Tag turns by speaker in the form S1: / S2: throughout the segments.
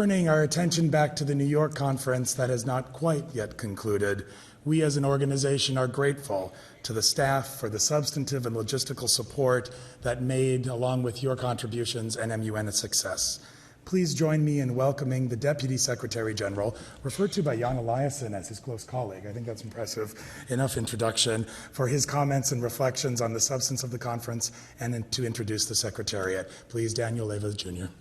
S1: Turning our attention back to the New York conference that has not quite yet concluded, we as an organization are grateful to the staff for the substantive and logistical support that made, along with your contributions, NMUN a success. Please join me in welcoming the Deputy Secretary General, referred to by Jan Eliasson as his close colleague. I think that's impressive enough introduction, for his comments and reflections on the substance of the conference and to introduce the Secretariat. Please, Daniel Leyva, Jr.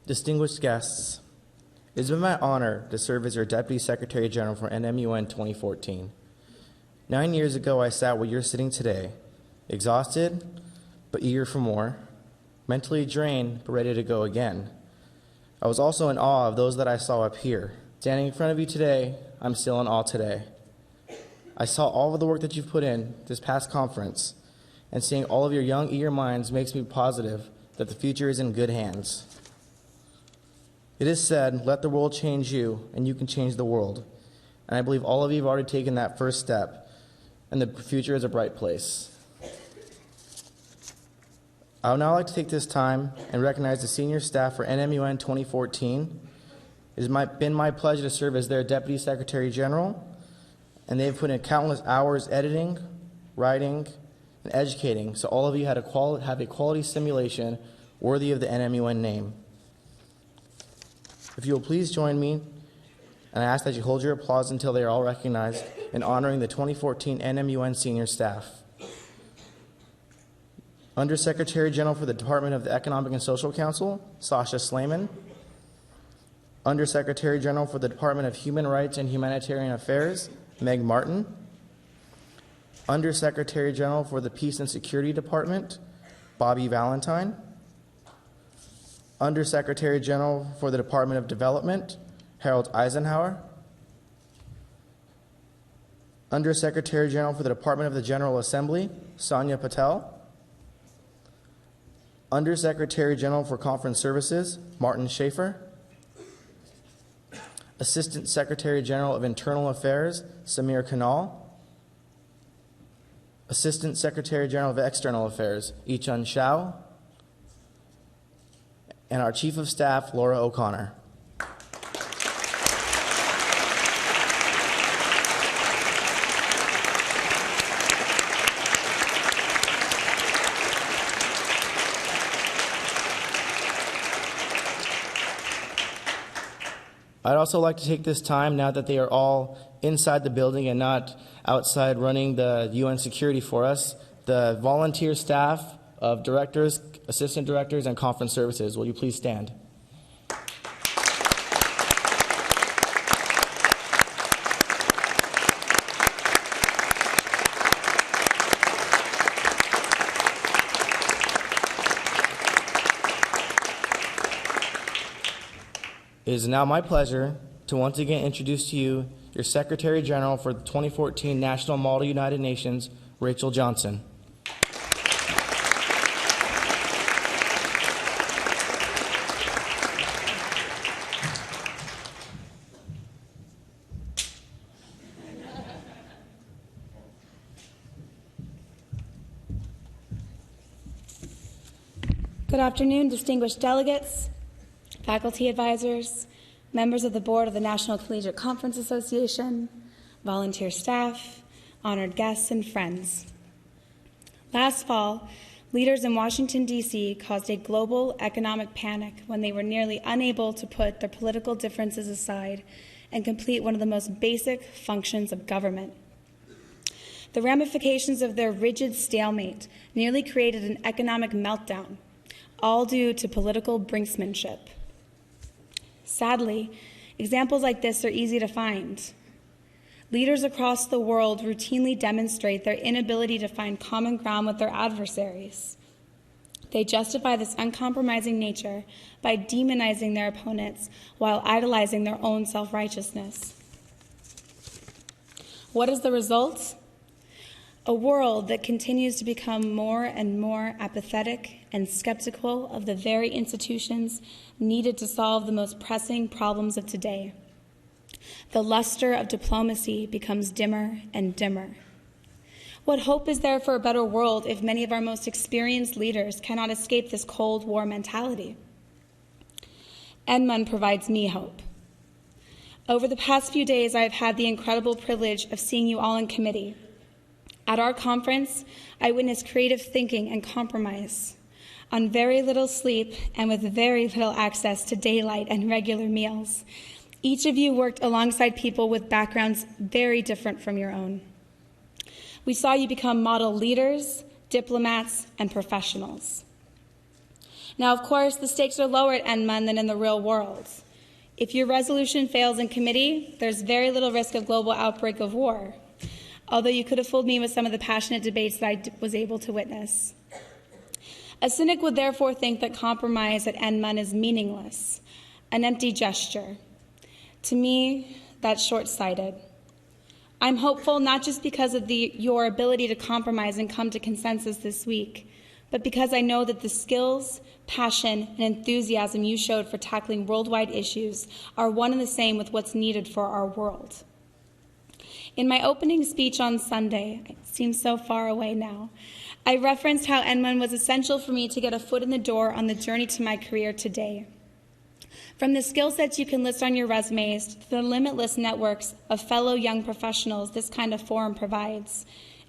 S2: Distinguished guests, it has been my honor to serve as your Deputy Secretary General for NMUN 2014. 9 years ago, I sat where you're sitting today, exhausted but eager for more, mentally drained but ready to go again. I was also in awe of those that I saw up here. Standing in front of you today, I'm still in awe today. I saw all of the work that you've put in this past conference, and seeing all of your young, eager minds makes me positive that the future is in good hands. It is said, let the world change you, and you can change the world. And I believe all of you have already taken that first step, and the future is a bright place. I would now like to take this time and recognize the senior staff for NMUN 2014. It has been my pleasure to serve as their Deputy Secretary General, and they have put in countless hours editing, writing, and educating, so all of you have a quality simulation worthy of the NMUN name. If you will please join me, and I ask that you hold your applause until they are all recognized in honoring the 2014 NMUN senior staff. Undersecretary General for the Department of the Economic and Social Council, Sasha Slayman. Undersecretary General for the Department of Human Rights and Humanitarian Affairs, Meg Martin. Undersecretary General for the Peace and Security Department, Bobby Valentine. Undersecretary General for the Department of Development, Harold Eisenhower. Undersecretary General for the Department of the General Assembly, Sonia Patel. Undersecretary General for Conference Services, Martin Schaefer. Assistant Secretary General of Internal Affairs, Samir Kanal. Assistant Secretary General of External Affairs, Yichun Shao. And our Chief of Staff, Laura O'Connor. I'd also like to take this time, now that they are all inside the building and not outside running the UN security for us, the volunteer staff of directors, assistant directors, and conference services. Will you please stand? It is now my pleasure to once again introduce to you your Secretary General for the 2014 National Model United Nations, Rachel Johnson.
S3: Good afternoon, distinguished delegates, faculty advisors, members of the board of the National Collegiate Conference Association, volunteer staff, honored guests, and friends. Last fall, leaders in Washington, D.C. caused a global economic panic when they were nearly unable to put their political differences aside and complete one of the most basic functions of government. The ramifications of their rigid stalemate nearly created an economic meltdown, all due to political brinksmanship. Sadly, examples like this are easy to find. Leaders across the world routinely demonstrate their inability to find common ground with their adversaries. They justify this uncompromising nature by demonizing their opponents while idolizing their own self-righteousness. What is the result? A world that continues to become more and more apathetic and skeptical of the very institutions needed to solve the most pressing problems of today. The luster of diplomacy becomes dimmer and dimmer. What hope is there for a better world if many of our most experienced leaders cannot escape this Cold War mentality? NMUN provides me hope. Over the past few days, I have had the incredible privilege of seeing you all in committee. At our conference, I witnessed creative thinking and compromise. On very little sleep and with very little access to daylight and regular meals, each of you worked alongside people with backgrounds very different from your own. We saw you become model leaders, diplomats, and professionals. Now, of course, the stakes are lower at NMUN than in the real world. If your resolution fails in committee, there's very little risk of global outbreak of war, although you could have fooled me with some of the passionate debates that I was able to witness. A cynic would therefore think that compromise at NMUN is meaningless, an empty gesture. To me, that's short-sighted. I'm hopeful not just because of your ability to compromise and come to consensus this week, but because I know that the skills, passion, and enthusiasm you showed for tackling worldwide issues are one and the same with what's needed for our world. In my opening speech on Sunday, it seems so far away now, I referenced how NMUN was essential for me to get a foot in the door on the journey to my career today. From the skill sets you can list on your resumes to the limitless networks of fellow young professionals this kind of forum provides,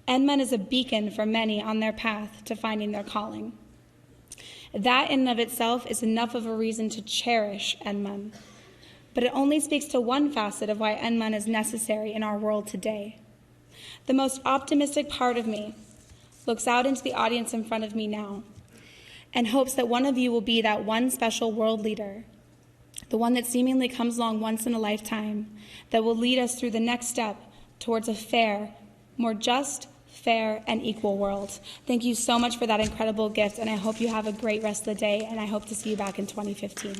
S3: NMUN is a beacon for many on their path to finding their calling. That in and of itself is enough of a reason to cherish NMUN, but it only speaks to one facet of why NMUN is necessary in our world today. The most optimistic part of me looks out into the audience in front of me now and hopes that one of you will be that one special world leader, the one that seemingly comes along once in a lifetime, that will lead us through the next step towards a fair, more just, fair, and equal world. Thank you so much for that incredible gift, and I hope you have a great rest of the day, and I hope to see you back in 2015.